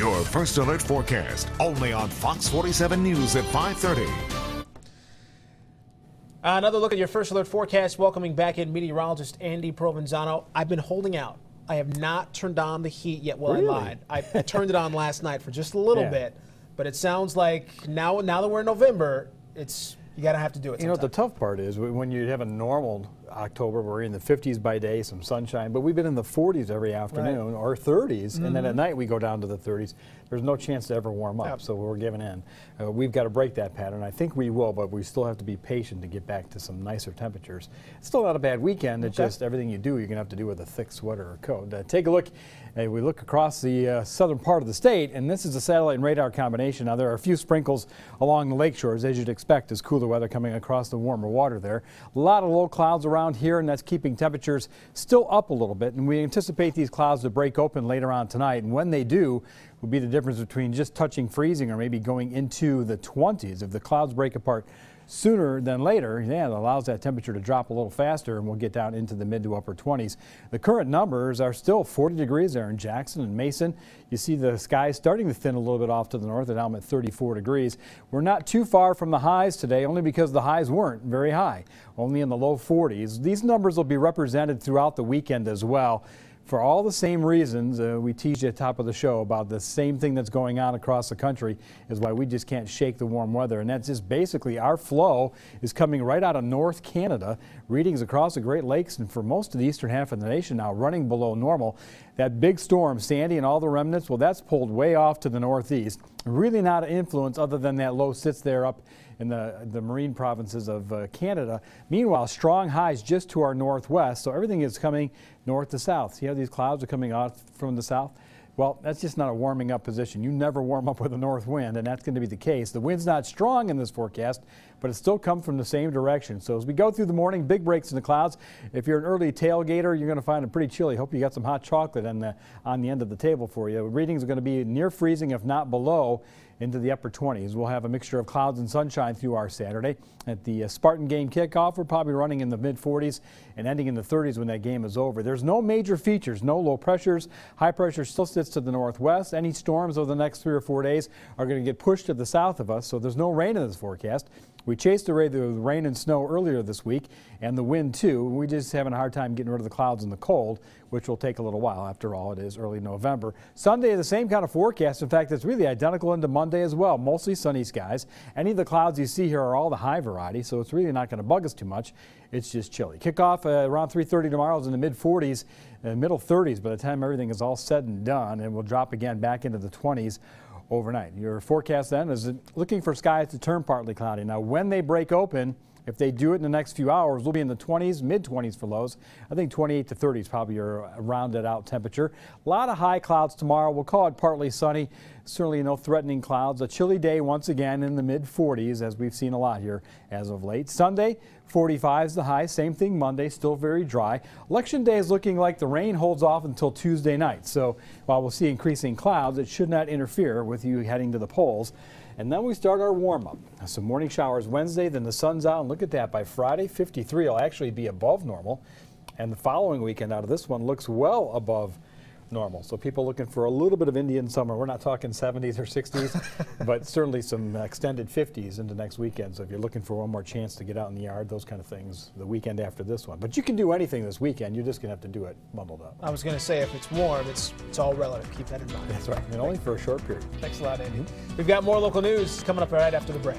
Your First Alert forecast, only on Fox 47 News at 5:30. Another look at your First Alert forecast, welcoming back in meteorologist Andy Provenzano. I've been holding out. I have not turned on the heat yet. Well, really? I lied. I turned it on last night for just a little bit, but it sounds like now that we're in November, you gotta have to do it sometime. You know what the tough part is? When you have a normal October, we're in the 50s by day, some sunshine, but we've been in the 40s every afternoon, or 30s, and then at night we go down to the 30s. There's no chance to ever warm up, so we're giving in. We've got to break that pattern. I think we will, but we still have to be patient to get back to some nicer temperatures. It's still not a bad weekend. It's just everything you do, you're going to have to do with a thick sweater or coat. Take a look. We look across the southern part of the state, and this is a satellite and radar combination. Now, there are a few sprinkles along the lake shores, as you'd expect, as cooler weather coming across the warmer water there. A lot of low clouds around here, and that's keeping temperatures still up a little bit. And we anticipate these clouds to break open later on tonight. And when they do, will be the difference between just touching freezing or maybe going into the 20s. If the clouds break apart sooner than later, it allows that temperature to drop a little faster, and we'll get down into the mid to upper 20s. The current numbers are still 40 degrees there in Jackson and Mason. You see the sky starting to thin a little bit off to the north, and I'm at 34 degrees. We're not too far from the highs today, only because the highs weren't very high, only in the low 40s. These numbers will be represented throughout the weekend as well. For all the same reasons we teased you at the top of the show about the same thing that's going on across the country is why we just can't shake the warm weather. And that's just basically our flow is coming right out of North Canada. Readings across the Great Lakes and for most of the eastern half of the nation now running below normal. That big storm, Sandy and all the remnants, well, that's pulled way off to the northeast. Really not an influence other than that low sits there up in the marine provinces of Canada. Meanwhile, strong highs just to our northwest, so everything is coming north to south. See how these clouds are coming out from the south? Well, that's just not a warming up position. You never warm up with a north wind, and that's going to be the case. The wind's not strong in this forecast, but it still comes from the same direction. So as we go through the morning, big breaks in the clouds. If you're an early tailgater, you're going to find it pretty chilly. Hope you got some hot chocolate on the end of the table for you. Readings are going to be near freezing, if not below, into the upper 20s. We'll have a mixture of clouds and sunshine through our Saturday. At the Spartan game kickoff, we're probably running in the mid-40s and ending in the 30s when that game is over. There's no major features, no low pressures. High pressure still sits to the northwest. Any storms over the next 3 or 4 days are going to get pushed to the south of us, so there's no rain in this forecast. We chased the rain and snow earlier this week, and the wind too. We just having a hard time getting rid of the clouds and the cold, which will take a little while. After all, it is early November. Sunday, the same kind of forecast. In fact, it's really identical into Monday as well. Mostly sunny skies. Any of the clouds you see here are all the high variety, so it's really not going to bug us too much. It's just chilly. Kickoff around 3:30 tomorrow is in the mid-40s, middle 30s by the time everything is all said and done, and we'll drop again back into the 20s overnight. Your forecast then is looking for skies to turn partly cloudy. Now, when they break open, if they do it in the next few hours, we'll be in the 20s, mid-20s for lows. I think 28 to 30 is probably your rounded out temperature. A lot of high clouds tomorrow. We'll call it partly sunny. Certainly no threatening clouds. A chilly day once again in the mid-40s, as we've seen a lot here as of late. Sunday, 45 is the high. Same thing Monday, still very dry. Election day is looking like the rain holds off until Tuesday night. So while we'll see increasing clouds, it should not interfere with you heading to the polls. And then we start our warm-up. Some morning showers Wednesday, then the sun's out, and look at that. By Friday, 53 will actually be above normal. And the following weekend out of this one looks well above normal. So people looking for a little bit of Indian summer. We're not talking 70s or 60s, but certainly some extended 50s into next weekend. So if you're looking for one more chance to get out in the yard, those kind of things, the weekend after this one. But you can do anything this weekend. You're just going to have to do it bundled up. I was going to say, if it's warm, it's all relative. Keep that in mind. That's right. And only for a short period. Thanks a lot, Andy. We've got more local news coming up right after the break.